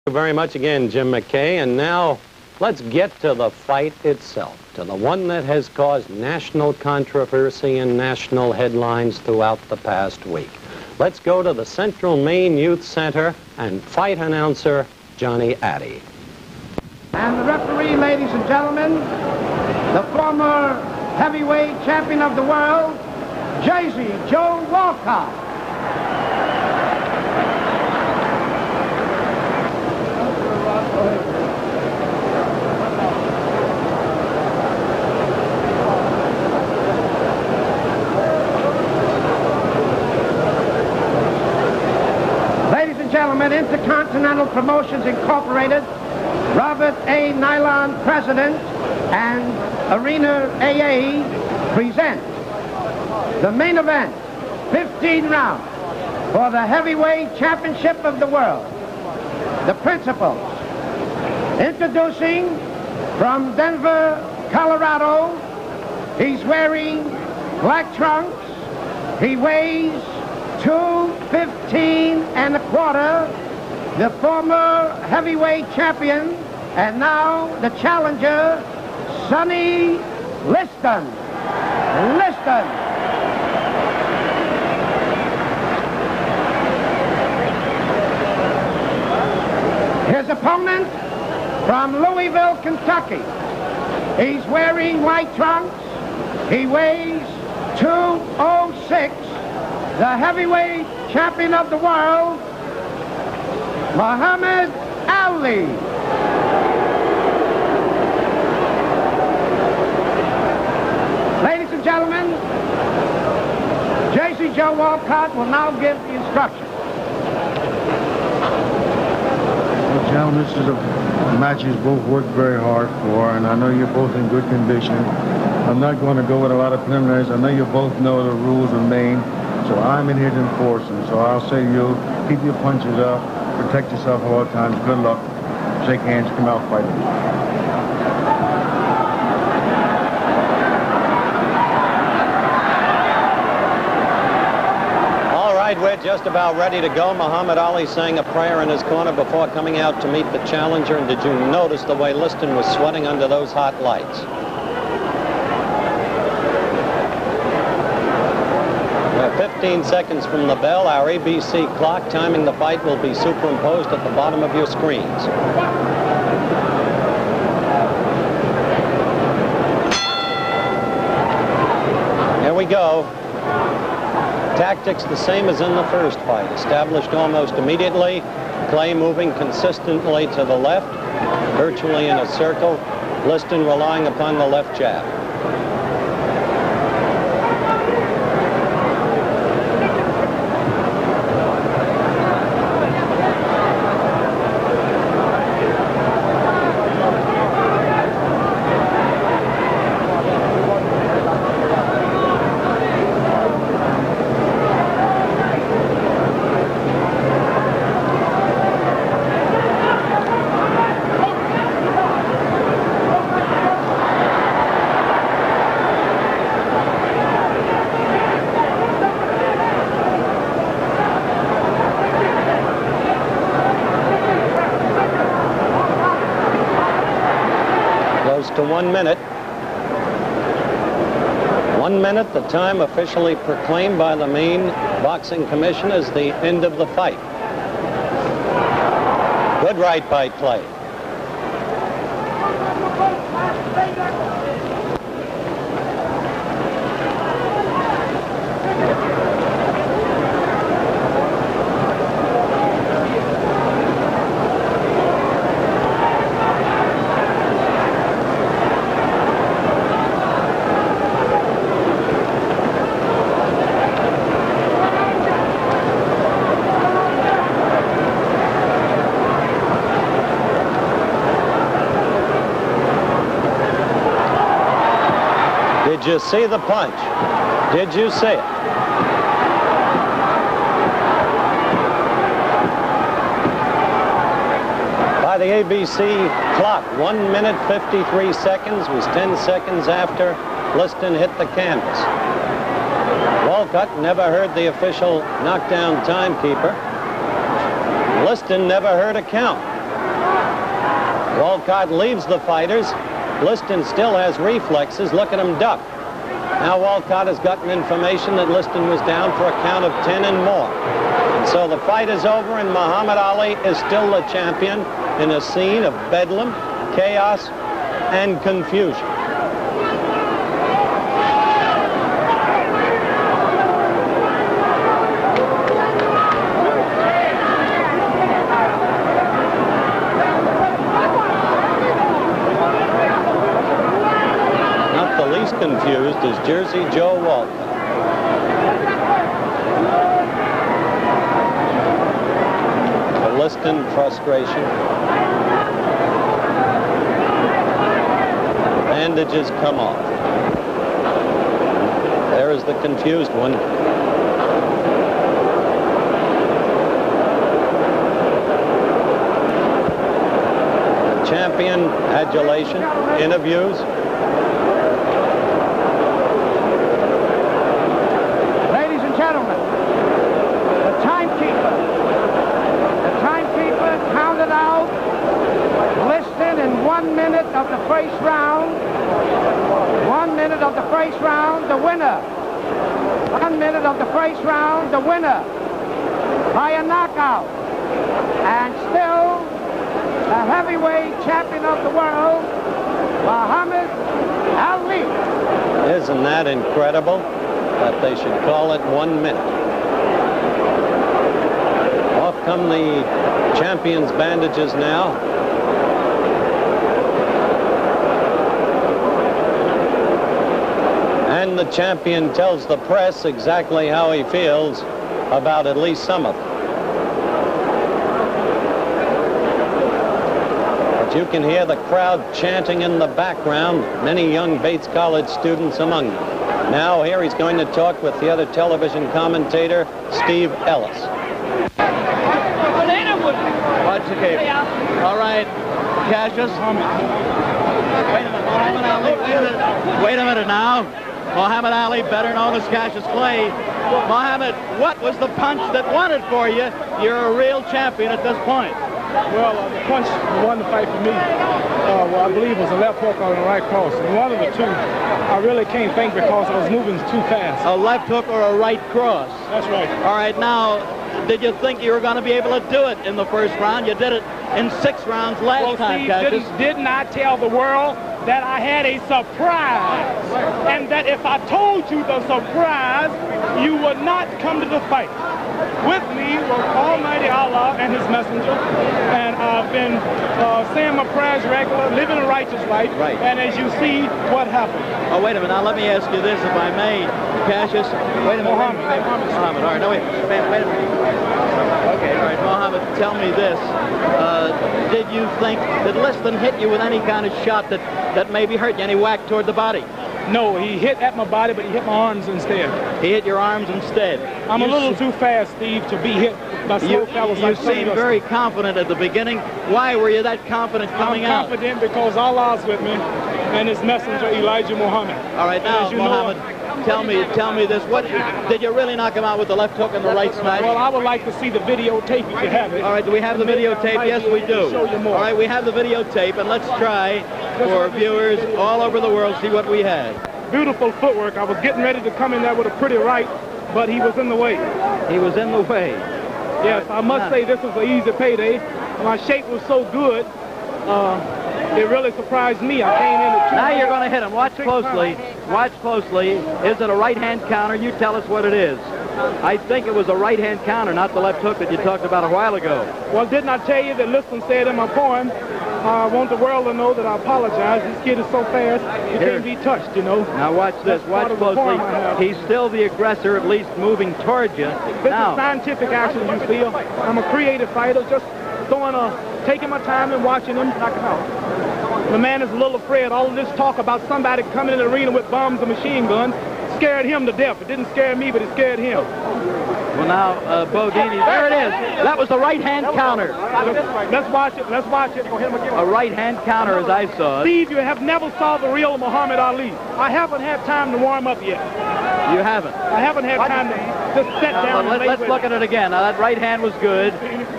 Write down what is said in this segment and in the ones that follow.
Thank you very much again, Jim McKay. And now let's get to the fight itself, to the one that has caused national controversy and national headlines throughout the past week. Let's go to the Central Maine Youth Center and fight announcer Johnny Addy. And the referee, ladies and gentlemen, the former heavyweight champion of the world, Jersey Joe Walcott. Ladies and gentlemen, Intercontinental Promotions Incorporated, Robert A. Nylon President, and Arena AA present the main event, 15 rounds for the heavyweight championship of the world. The principals, introducing from Denver, Colorado, he's wearing black trunks, he weighs 215 1/4, the former heavyweight champion, and now the challenger, Sonny Liston. His opponent from Louisville, Kentucky. He's wearing white trunks. He weighs 206. The heavyweight champion of the world, Muhammad Ali. Ladies and gentlemen, Jersey Joe Walcott will now give the instructions. Well, gentlemen, this is a match you both worked very hard for, and I know you're both in good condition. I'm not going to go with a lot of preliminaries. I know you both know the rules of Maine, so I'm in here to enforce them. So I'll say you keep your punches up, protect yourself at all times. Good luck. Shake hands, come out fighting. We're just about ready to go. Muhammad Ali saying a prayer in his corner before coming out to meet the challenger. And did you notice the way Liston was sweating under those hot lights? 15 seconds from the bell. Our ABC clock timing the fight will be superimposed at the bottom of your screens. Here we go. Tactics the same as in the first fight, established almost immediately. Clay moving consistently to the left, virtually in a circle. Liston relying upon the left jab. To 1 minute. 1 minute, the time officially proclaimed by the Maine Boxing Commission as the end of the fight. Good right by Clay. Did you see the punch? Did you see it? By the ABC clock, 1 minute 53 seconds was 10 seconds after Liston hit the canvas. Walcott never heard the official knockdown timekeeper. Liston never heard a count. Walcott leaves the fighters. Liston still has reflexes. Look at him duck. Now Walcott has gotten information that Liston was down for a count of 10 and more. And so the fight is over, and Muhammad Ali is still the champion in a scene of bedlam, chaos, and confusion. Confused is Jersey Joe Walton. The Liston frustration. Bandages come off. There is the confused one. The champion adulation, interviews. Gentlemen, the timekeeper counted out Liston in 1 minute of the first round. 1 minute of the first round, the winner. 1 minute of the first round, the winner by a knockout. And still the heavyweight champion of the world, Muhammad Ali. Isn't that incredible? That they should call it 1 minute. Off come the champion's bandages now. And the champion tells the press exactly how he feels about at least some of them. But you can hear the crowd chanting in the background, many young Bates College students among them. Now here he's going to talk with the other television commentator, Steve Ellis. Watch the game. All right, Cassius. Wait a minute now. Muhammad Ali, better known as Cassius Clay. Muhammad, what was the punch that won it for you? You're a real champion at this point. Well, the punch won the fight for me. Well, I believe it was a left hook or a right cross. And one of the two, I really can't think because I was moving too fast. A left hook or a right cross? That's right. All right, now, did you think you were going to be able to do it in the first round? You did it in 6 rounds last time, Cassius. Didn't I tell the world that I had a surprise? And that if I told you the surprise, you would not come to the fight. With me was Almighty Allah and his messenger, and I've been saying my prayers regular, living a righteous life, right. And as you see, what happened. Oh, wait a minute. Now, let me ask you this, if I may, Cassius. Wait a minute. Mohammed. All right, no, wait a minute. Okay, all right, Mohammed, tell me this. Did you think that Liston hit you with any kind of shot that maybe hurt you, any whack toward the body? No, he hit at my body, but he hit my arms instead. He hit your arms instead. I'm a little too fast, Steve, to be hit by slow fellows like You seemed very confident at the beginning. Why were you that confident coming out? I'm confident because Allah's with me and his messenger, Elijah Muhammad. All right, now, Muhammad, tell me this. What did you really knock him out with the left hook and the right smash? Well, I would like to see the videotape if you have it. All right, do we have the videotape? Yes, we do. Show you more. All right, we have the videotape, and let's try for viewers all over the world see what we had. Beautiful footwork. I was getting ready to come in there with a pretty right, but he was in the way. He was in the way. Yes, I must say this was an easy payday. My shape was so good, it really surprised me. I came in at Now you're going to hit him. Watch closely. Watch closely. Is it a right-hand counter? You tell us what it is. I think it was a right-hand counter, not the left hook that you talked about a while ago. Well, didn't I tell you that Liston said in my poem, I want the world to know that I apologize. This kid is so fast, he can't be touched, you know. Now watch this. Watch closely. He's still the aggressor, at least moving towards you. This is scientific action, you feel. I'm a creative fighter, just taking my time and watching him knock him out. The man is a little afraid. All of this talk about somebody coming in the arena with bombs and machine guns scared him to death. It didn't scare me, but it scared him. Well, now, Bodini, there it is. That was the right-hand counter. Let's watch it. Let's watch it. A right-hand counter, as I saw it. Steve, you have never saw the real Muhammad Ali. I haven't had time to warm up yet. You haven't? I haven't had time to just sit down and let's look at it again. Now, that right hand was good.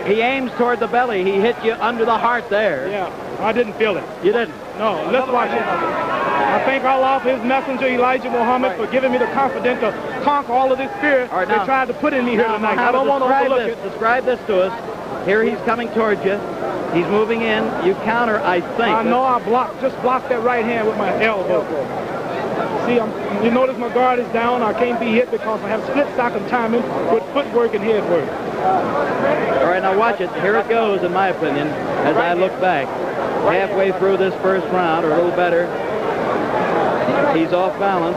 He aims toward the belly. He hit you under the heart there. Yeah. I didn't feel it. You didn't? No, let's watch it. I thank Allah for his messenger, Elijah Muhammad, for giving me the confidence to conquer all of this fear All right, they now, tried to put in me here tonight. I don't want to describe overlook this. it. Describe this to us. Here he's coming towards you. He's moving in. You counter, I think. I know I just blocked that right hand with my elbow. See, you notice my guard is down. I can't be hit because I have split-second timing with footwork and head work. All right, now watch it. Here it goes, in my opinion, as I look back. Halfway through this first round, or a little better, he's off balance.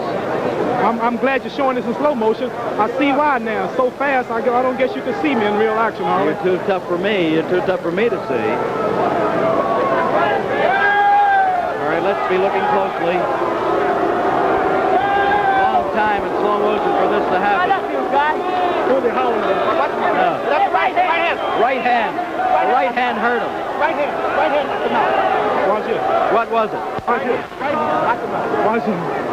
I'm glad you're showing this in slow motion. I see why now. So fast, I don't guess you can see me in real action, Harley. You're too tough for me. You're too tough for me to see. All right, let's be looking closely. Long time in slow motion for this to happen. Really howling. That's right hand. Right hand. The right hand hurt him. Right hand. Knock him out. Watch it. What was it? Watch it. Right hand. Knock him out. Watch it.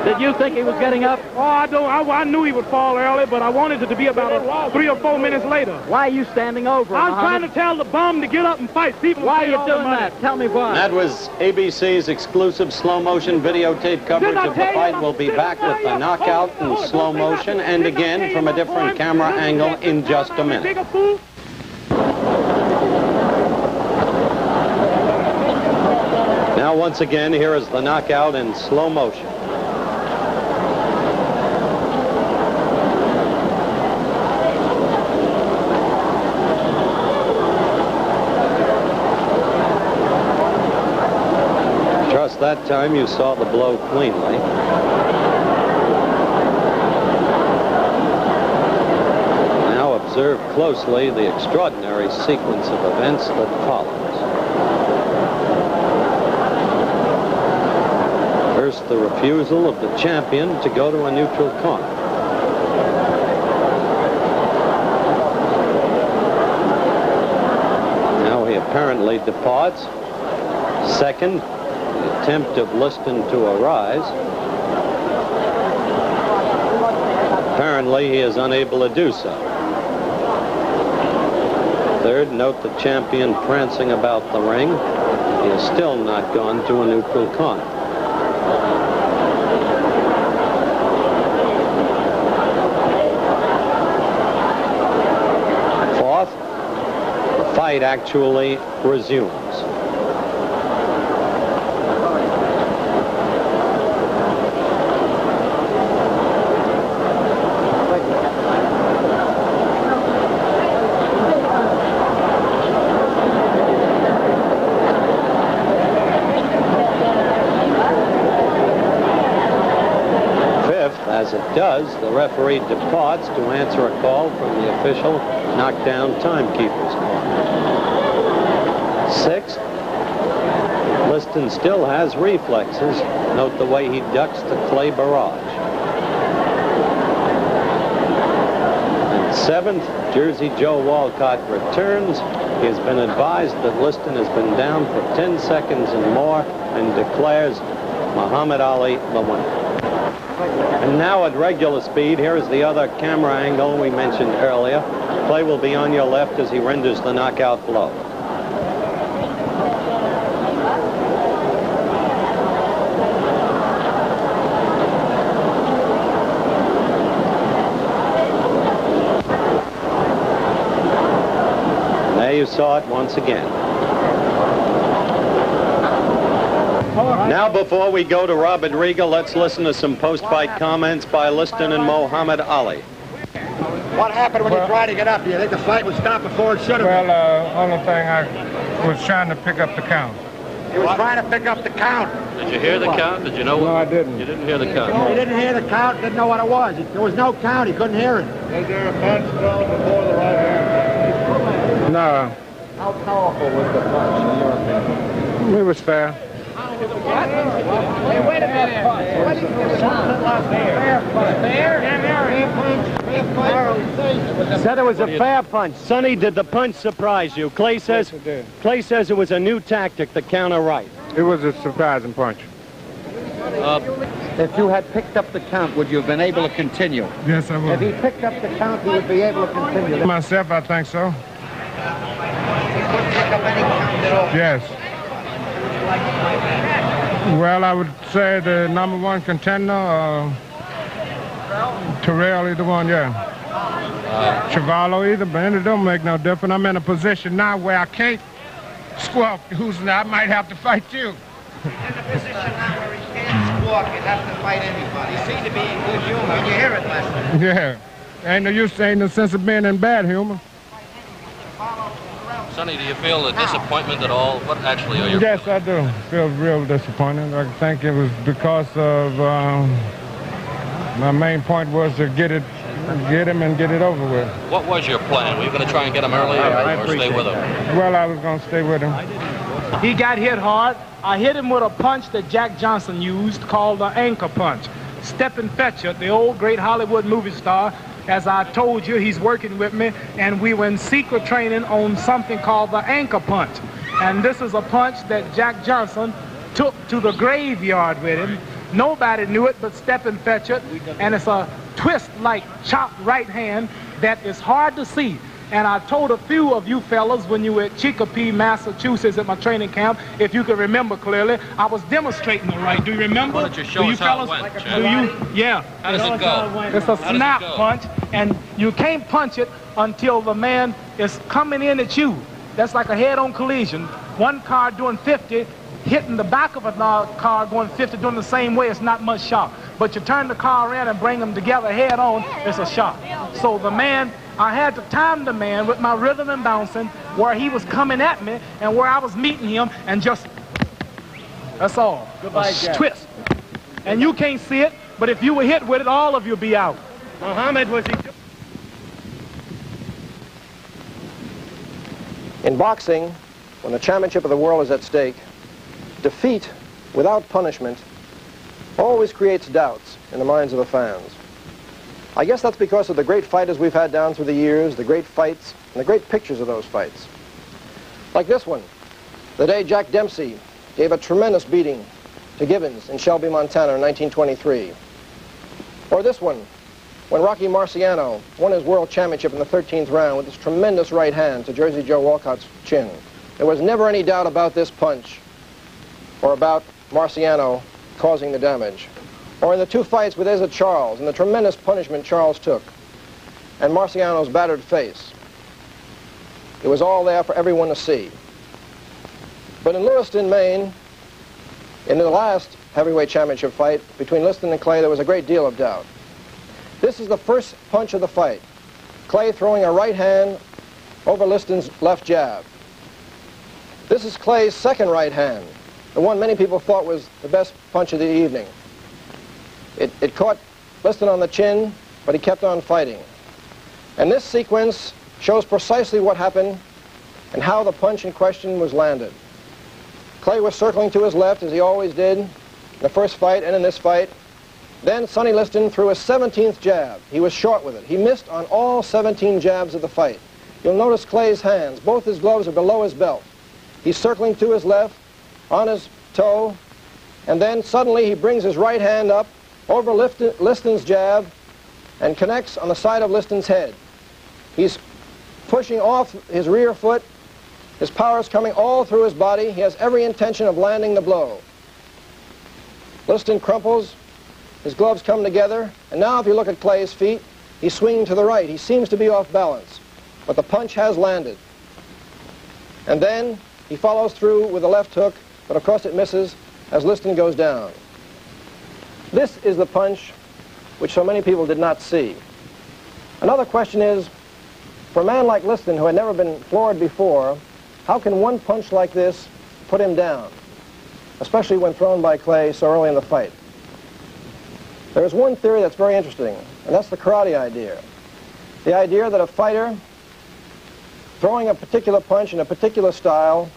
Did you think he was getting up? Oh, I knew he would fall early, but I wanted it to be about 3 or 4 minutes later. Why are you standing over him, I was trying to tell the bum to get up and fight. People Why are you doing that? Tell me why. That was ABC's exclusive slow motion videotape coverage of the fight. We'll be back with the knockout in slow motion and again from a different camera angle in just a minute. Now once again, here is the knockout in slow motion. Just that time you saw the blow cleanly. Now observe closely the extraordinary sequence of events that follows. First, the refusal of the champion to go to a neutral corner. Now he apparently departs. Second, the attempt of Liston to arise. Apparently, he is unable to do so. Third, note the champion prancing about the ring. He has still not gone to a neutral corner. Fourth, the fight actually resumes. As it does, the referee departs to answer a call from the official knockdown timekeeper's corner. Sixth, Liston still has reflexes. Note the way he ducks the clay barrage. And seventh, Jersey Joe Walcott returns. He has been advised that Liston has been down for 10 seconds and more and declares Muhammad Ali the winner. And now at regular speed, here is the other camera angle we mentioned earlier. Play will be on your left as he renders the knockout blow. And there you saw it once again. Now, before we go to Robert Riga, let's listen to some post-fight comments by Liston and Muhammad Ali. What happened when you tried to get up? Do you think the fight would stop before it should have? Well, only thing I was trying to pick up the count. He was trying to pick up the count. Did you hear the count? Did you know what? No, I didn't. You didn't hear the count? He didn't hear the count, didn't know what it was. There was no count, he couldn't hear it. Was there a punch thrown before the right hand? No. How powerful was the punch, in your opinion? It was fair. Hey, wait a minute. What is this? Fair? Said it was a fair punch. Sonny, did the punch surprise you? Clay says it was a new tactic to counter right. It was a surprising punch. If you had picked up the count, would you have been able to continue? Yes, I If he picked up the count, he would be able to continue. Myself, I think so. He couldn't pick up any count at all. Yes. Well, I would say the #1 contender, Terrell, either one, yeah. Chavallo either, but it don't make no difference. I'm in a position now where I can't squawk who's I might have to fight you. In the position now where he can't squawk, he'd have to fight anybody. You seem to be in good humor. Did you hear it, Lester? Yeah. Ain't no use, ain't no sense of being in bad humor. Sonny, do you feel a disappointment at all? What actually are your Yes, I do. Feel real disappointed. I think it was because of my main point was to get him and get it over with. What was your plan? Were you going to try and get him early or stay with him? Well, I was going to stay with him. He got hit hard. I hit him with a punch that Jack Johnson used called the anchor punch. Stephen Fetcher, the old great Hollywood movie star, as I told you, he's working with me, and we were in secret training on something called the anchor punch. And this is a punch that Jack Johnson took to the graveyard with him. Nobody knew it but Stephen Fetcher, and it's a twist-like chopped right hand that is hard to see. And I told a few of you fellas when you were at Chicopee, Massachusetts at my training camp, if you can remember clearly, I was demonstrating the right. Do you remember? Why don't you show us how it went, Jack? Do you? Yeah. How does it go? It's a How snap does it go? punch, and you can't punch it until the man is coming in at you. That's like a head-on collision. One car doing 50, hitting the back of another car going 50, doing the same way, it's not much shock. But you turn the car around and bring them together head-on, it's a shock. So the man, I had to time the man with my rhythm and bouncing where he was coming at me and where I was meeting him, and just, that's all. Goodbye, Jack. Twist. And you can't see it, but if you were hit with it, all of you be out. Muhammad, was he... In boxing, when the championship of the world is at stake, defeat without punishment always creates doubts in the minds of the fans. I guess that's because of the great fighters we've had down through the years, the great fights, and the great pictures of those fights. Like this one, the day Jack Dempsey gave a tremendous beating to Gibbons in Shelby, Montana in 1923. Or this one, when Rocky Marciano won his world championship in the 13th round with his tremendous right hand to Jersey Joe Walcott's chin. There was never any doubt about this punch or about Marciano causing the damage. Or in the two fights with Eza Charles and the tremendous punishment Charles took and Marciano's battered face. It was all there for everyone to see. But in Lewiston, Maine, in the last heavyweight championship fight between Liston and Clay, there was a great deal of doubt. This is the first punch of the fight. Clay throwing a right hand over Liston's left jab. This is Clay's second right hand, the one many people thought was the best punch of the evening. It caught Liston on the chin, but he kept on fighting. And this sequence shows precisely what happened and how the punch in question was landed. Clay was circling to his left, as he always did in the first fight and in this fight. Then Sonny Liston threw his 17th jab. He was short with it. He missed on all 17 jabs of the fight. You'll notice Clay's hands. Both his gloves are below his belt. He's circling to his left, on his toe, and then suddenly he brings his right hand up over Liston's jab and connects on the side of Liston's head. He's pushing off his rear foot. His power is coming all through his body. He has every intention of landing the blow. Liston crumples. His gloves come together. And now if you look at Clay's feet, he's swinging to the right. He seems to be off balance. But the punch has landed. And then he follows through with a left hook, but of course it misses as Liston goes down. This is the punch which so many people did not see. Another question is, for a man like Liston, who had never been floored before, how can one punch like this put him down, especially when thrown by Clay so early in the fight? There is one theory that's very interesting, and that's the karate idea. The idea that a fighter throwing a particular punch in a particular style,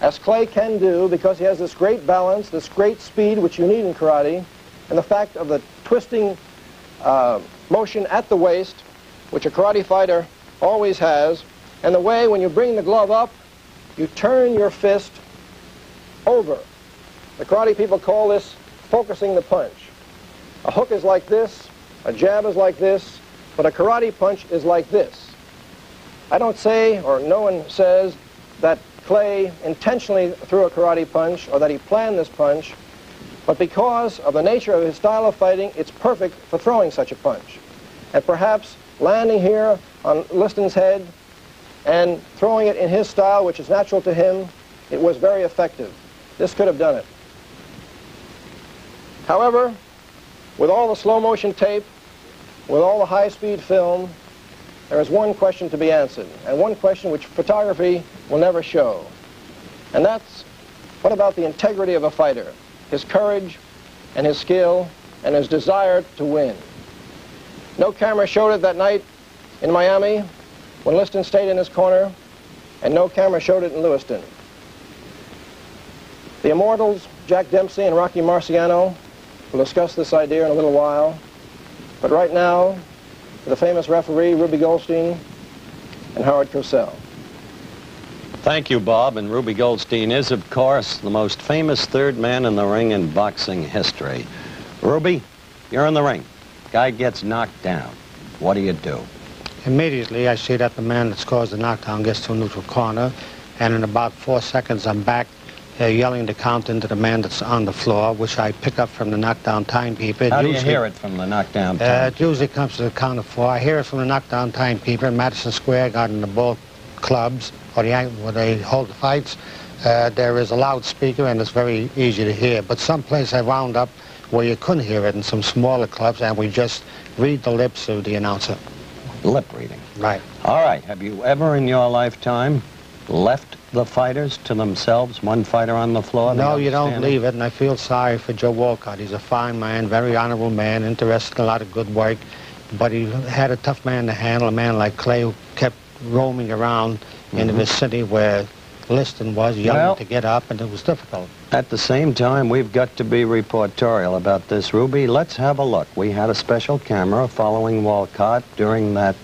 as Clay can do because he has this great balance, this great speed which you need in karate, and the fact of the twisting motion at the waist, which a karate fighter always has, and the way when you bring the glove up, you turn your fist over. The karate people call this focusing the punch. A hook is like this, a jab is like this, but a karate punch is like this. I don't say, or no one says, that Clay intentionally threw a karate punch or that he planned this punch, but because of the nature of his style of fighting, it's perfect for throwing such a punch. And perhaps landing here on Liston's head and throwing it in his style, which is natural to him, it was very effective. This could have done it. However, with all the slow motion tape, with all the high-speed film, there is one question to be answered, and one question which photography will never show. And that's, what about the integrity of a fighter, his courage and his skill and his desire to win? No camera showed it that night in Miami when Liston stayed in his corner, and no camera showed it in Lewiston. The immortals, Jack Dempsey and Rocky Marciano, will discuss this idea in a little while. But right now, the famous referee, Ruby Goldstein, and Howard Cosell. Thank you, Bob. And Ruby Goldstein is, of course, the most famous third man in the ring in boxing history. Ruby, you're in the ring. Guy gets knocked down. What do? Immediately, I see that the man that's caused the knockdown gets to a neutral corner, and in about 4 seconds, I'm back yelling the count into the man that's on the floor, which I pick up from the knockdown timekeeper. How do you hear it from the knockdown timekeeper? It usually comes to the count of 4. I hear it from the knockdown timekeeper in Madison Square Garden, the ball clubs, or where they hold the fights. There is a loudspeaker, and it's very easy to hear. But someplace I wound up where you couldn't hear it in some smaller clubs, and we just read the lips of the announcer. Lip reading. Right. All right. Have you ever in your lifetime left the fighters to themselves, one fighter on the floor? No, you don't leave it, and I feel sorry for Joe Walcott. He's a fine man, very honorable man, interested in a lot of good work, but he had a tough man to handle, a man like Clay who kept roaming around in the vicinity where Liston was, yelling to get up, and it was difficult. At the same time, we've got to be reportorial about this, Ruby. Let's have a look. We had a special camera following Walcott during that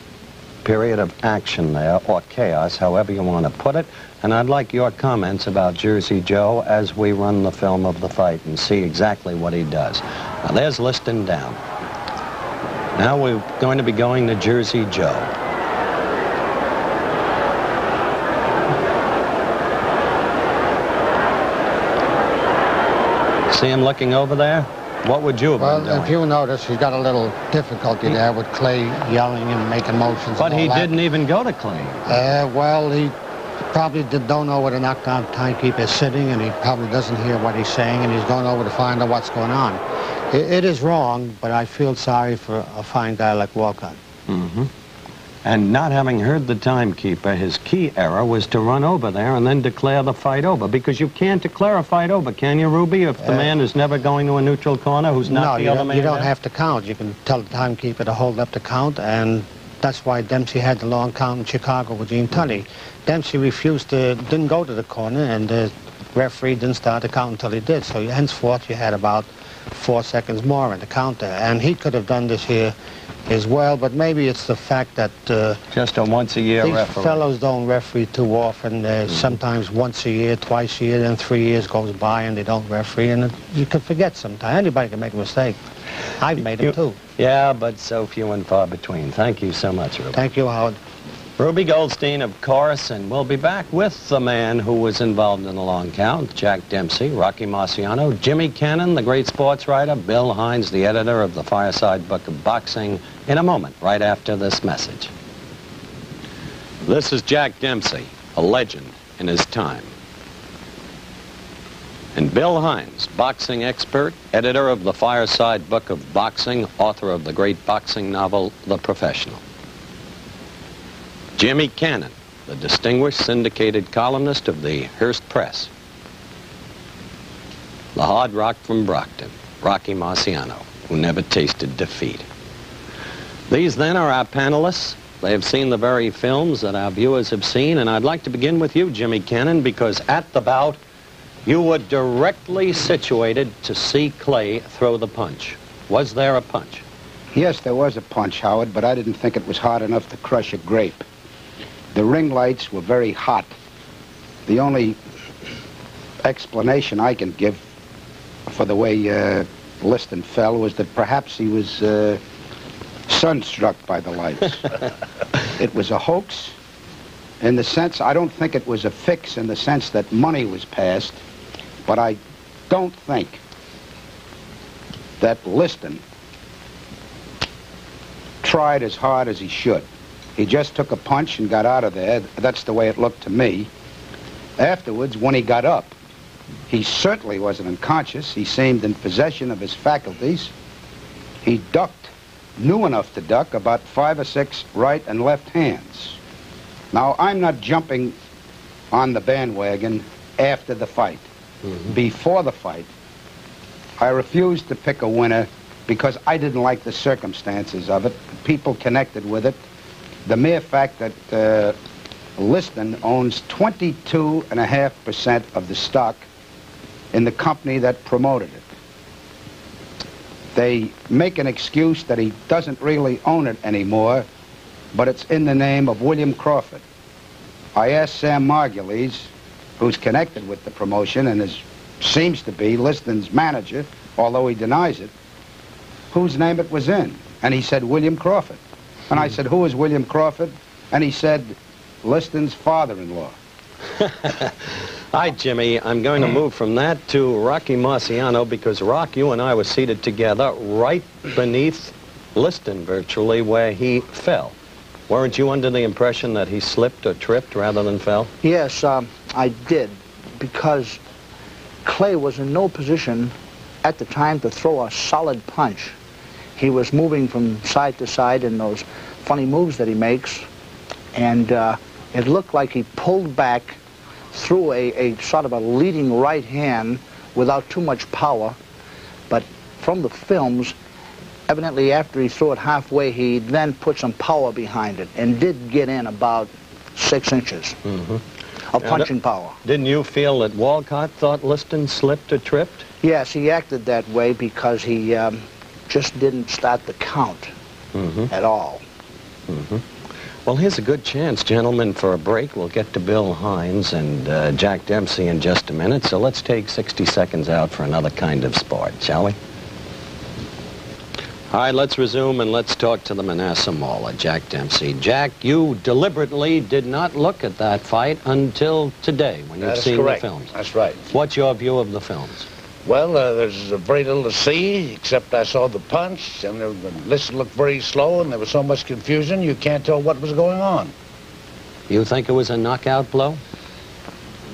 period of action there, or chaos, however you want to put it. And I'd like your comments about Jersey Joe as we run the film of the fight and see exactly what he does. Now, there's Liston down. Now we're going to be going to Jersey Joe. See him looking over there? What would you have been doing? Well, if you notice, he's got a little difficulty there with Clay yelling and making motions. But he didn't even go to Clay. Well, he probably don't know where the knockdown timekeeper is sitting, and he probably doesn't hear what he's saying, and he's going over to find out what's going on. It is wrong, but I feel sorry for a fine guy like Walcott. And not having heard the timekeeper, his key error was to run over there and then declare the fight over. Because you can't declare a fight over, can you, Ruby, if the man is never going to a neutral corner who's not the other man? No, you don't have to count. You can tell the timekeeper to hold up the count, and that's why Dempsey had the long count in Chicago with Gene Tunney. Dempsey didn't go to the corner, and the referee didn't start the count until he did. So henceforth, you had about 4 seconds more in the count there. And he could have done this here as well, but maybe it's the fact that just a once-a-year referee. These fellows don't referee too often. Sometimes once a year, twice a year, then 3 years goes by and they don't referee, and you can forget sometimes. Anybody can make a mistake. I've made them too. Yeah, but so few and far between. Thank you so much, Ruby. Thank you, Howard. Ruby Goldstein, of course, and we'll be back with the man who was involved in the long count, Jack Dempsey, Rocky Marciano, Jimmy Cannon, the great sports writer, Bill Hines, the editor of the Fireside Book of Boxing, in a moment, right after this message. This is Jack Dempsey, a legend in his time. And Bill Hines, boxing expert, editor of the Fireside Book of Boxing, author of the great boxing novel, The Professional. Jimmy Cannon, the distinguished syndicated columnist of the Hearst Press. The hard rock from Brockton, Rocky Marciano, who never tasted defeat. These then are our panelists. They have seen the very films that our viewers have seen, and I'd like to begin with you, Jimmy Cannon, because at the bout, you were directly situated to see Clay throw the punch. Was there a punch? Yes, there was a punch, Howard, but I didn't think it was hard enough to crush a grape. The ring lights were very hot. The only explanation I can give for the way Liston fell was that perhaps he was sunstruck by the lights. It was a hoax, in the sense, I don't think it was a fix in the sense that money was passed, but I don't think that Liston tried as hard as he should. He just took a punch and got out of there. That's the way it looked to me. Afterwards, when he got up, he certainly wasn't unconscious. He seemed in possession of his faculties. He ducked, knew enough to duck, about 5 or 6 right and left hands. Now, I'm not jumping on the bandwagon after the fight. Before the fight, I refused to pick a winner because I didn't like the circumstances of it. People connected with it. The mere fact that Liston owns 22.5% of the stock in the company that promoted it. They make an excuse that he doesn't really own it anymore, but it's in the name of William Crawford. I asked Sam Margulies, who's connected with the promotion and seems to be Liston's manager, although he denies it, whose name it was in. And he said, William Crawford. And I said, who is William Crawford? And he said, Liston's father-in-law. Hi, Jimmy. I'm going to move from that to Rocky Marciano because, Rock, you and I were seated together right beneath Liston, virtually, where he fell. Weren't you under the impression that he slipped or tripped rather than fell? Yes, I did, because Clay was in no position at the time to throw a solid punch. He was moving from side to side in those funny moves that he makes, and it looked like he pulled back, threw a sort of a leading right hand without too much power, but from the films, evidently after he threw it halfway, he then put some power behind it and did get in about 6 inches of punching power. Didn't you feel that Walcott thought Liston slipped or tripped? Yes, he acted that way because he just didn't start the count at all. Well, here's a good chance, gentlemen, for a break. We'll get to Bill Hines and Jack Dempsey in just a minute, so let's take 60 seconds out for another kind of sport, shall we? All right, let's resume and let's talk to the Manassas Mauler, Jack Dempsey. Jack, you deliberately did not look at that fight until today when you've seen the films. That's right. What's your view of the films? Well, there's very little to see, except I saw the punch, and the list looked very slow, and there was so much confusion, you can't tell what was going on. You think it was a knockout blow?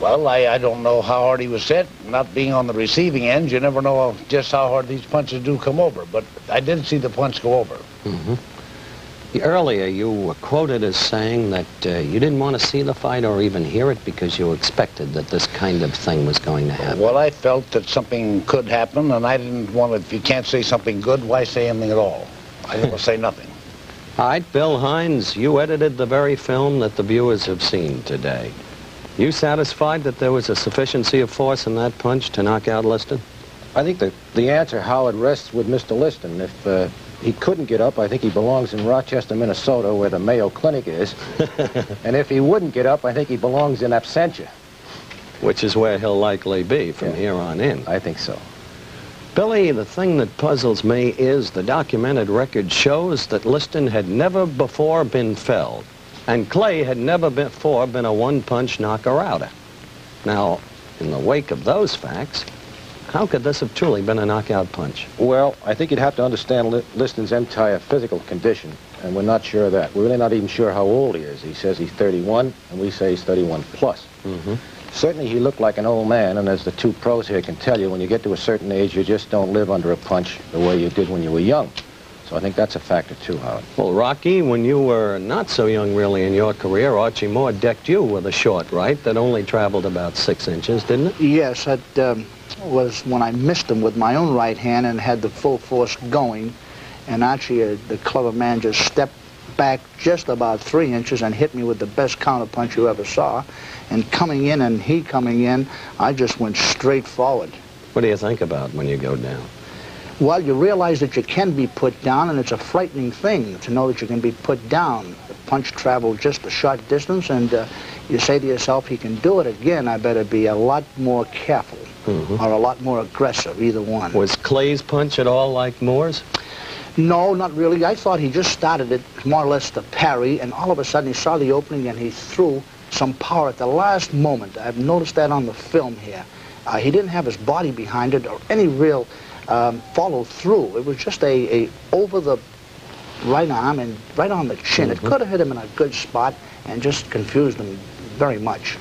Well, I don't know how hard he was hit. Not being on the receiving end, you never know just how hard these punches do come over, but I did see the punch go over. Earlier, you were quoted as saying that you didn't want to see the fight or even hear it because you expected that this kind of thing was going to happen. Well, I felt that something could happen, and I didn't want to, if you can't say something good, why say anything at all? I didn't want to say nothing. All right, Bill Hines, you edited the very film that the viewers have seen today. You satisfied that there was a sufficiency of force in that punch to knock out Liston? I think that the answer, Howard, rests with Mr. Liston. If he couldn't get up, I think he belongs in Rochester, Minnesota, where the Mayo Clinic is. And if he wouldn't get up, I think he belongs in absentia. Which is where he'll likely be from here on in. I think so. Billy, the thing that puzzles me is the documented record shows that Liston had never before been felled, and Clay had never before been a one-punch knocker-outer. Now, in the wake of those facts, how could this have truly been a knockout punch? Well, I think you'd have to understand Liston's entire physical condition, and we're not sure of that. We're really not even sure how old he is. He says he's 31, and we say he's 31 plus. Certainly he looked like an old man, and as the two pros here can tell you, when you get to a certain age, you just don't live under a punch the way you did when you were young. So I think that's a factor too, Howard. Well, Rocky, when you were not so young really in your career, Archie Moore decked you with a short right that only traveled about 6 inches, didn't it? Yes, that was when I missed him with my own right hand and had the full force going. And Archie, the clever man, just stepped back just about 3 inches and hit me with the best counterpunch you ever saw. And coming in and he coming in, I just went straight forward. What do you think about when you go down? Well, you realize that you can be put down, and it's a frightening thing to know that you can be put down. The punch traveled just a short distance, and you say to yourself, he can do it again, I better be a lot more careful, or a lot more aggressive, either one. Was Clay's punch at all like Moore's? No, not really. I thought he just started it more or less to parry, and all of a sudden he saw the opening and he threw some power at the last moment. I've noticed that on the film here. He didn't have his body behind it or any real follow through. It was just a over the right arm and right on the chin. It could have hit him in a good spot and just confused him very much.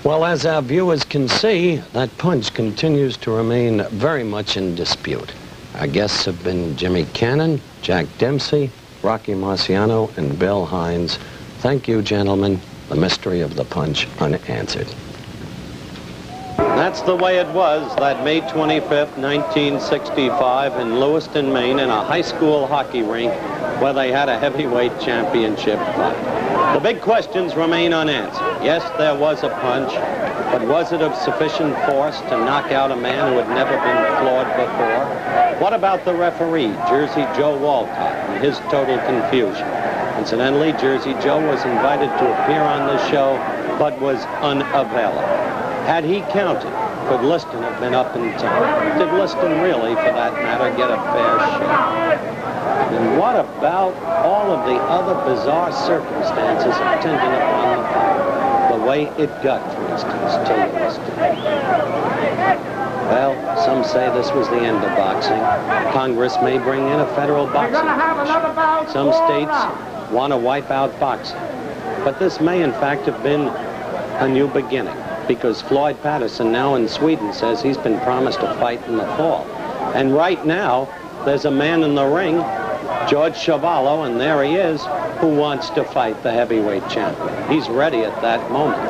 Well, as our viewers can see, that punch continues to remain very much in dispute. Our guests have been Jimmy Cannon, Jack Dempsey, Rocky Marciano, and Bill Hines. Thank you, gentlemen. The mystery of the punch unanswered. That's the way it was that May 25th, 1965 in Lewiston, Maine, in a high school hockey rink where they had a heavyweight championship fight. The big questions remain unanswered. Yes, there was a punch, but was it of sufficient force to knock out a man who had never been floored before? What about the referee, Jersey Joe Walcott, and his total confusion? Incidentally, Jersey Joe was invited to appear on this show, but was unavailable. Had he counted, could Liston have been up in time? Did Liston really, for that matter, get a fair shake? And what about all of the other bizarre circumstances attendant upon the fight? The way it got, for instance, to Lewiston. Well, some say this was the end of boxing. Congress may bring in a federal boxing commission. Some states want to wipe out boxing. But this may, in fact, have been a new beginning, because Floyd Patterson, now in Sweden, says he's been promised a fight in the fall. And right now, there's a man in the ring, George Chavallo, and there he is, who wants to fight the heavyweight champion. He's ready at that moment.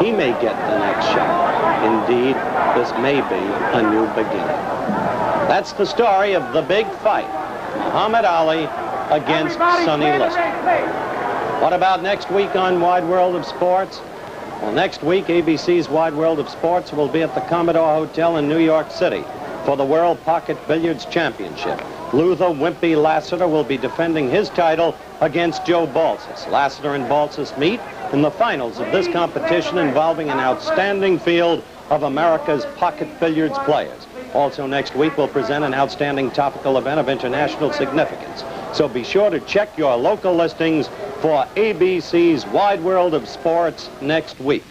He may get the next shot. Indeed, this may be a new beginning. That's the story of the big fight, Muhammad Ali against Sonny Liston. What about next week on Wide World of Sports? Well, next week, ABC's Wide World of Sports will be at the Commodore Hotel in New York City for the World Pocket Billiards Championship. Luther Wimpy Lassiter will be defending his title against Joe Balsas. Lassiter and Balsas meet in the finals of this competition involving an outstanding field of America's pocket billiards players. Also next week, we'll present an outstanding topical event of international significance. So be sure to check your local listings for ABC's Wide World of Sports next week.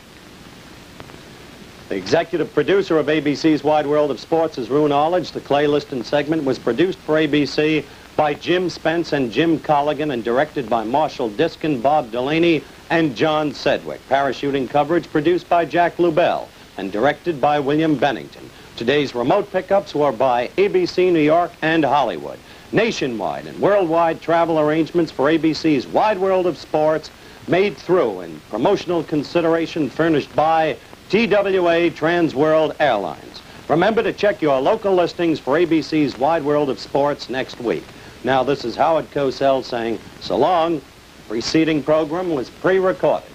The executive producer of ABC's Wide World of Sports is Rue Knowledge. The Clay Liston segment was produced for ABC by Jim Spence and Jim Colligan and directed by Marshall Diskin, Bob Delaney, and John Sedgwick. Parachuting coverage produced by Jack Lubell and directed by William Bennington. Today's remote pickups were by ABC New York and Hollywood. Nationwide and worldwide travel arrangements for ABC's Wide World of Sports made through and promotional consideration furnished by TWA Trans World Airlines. Remember to check your local listings for ABC's Wide World of Sports next week. Now, this is Howard Cosell saying so long. The preceding program was pre-recorded.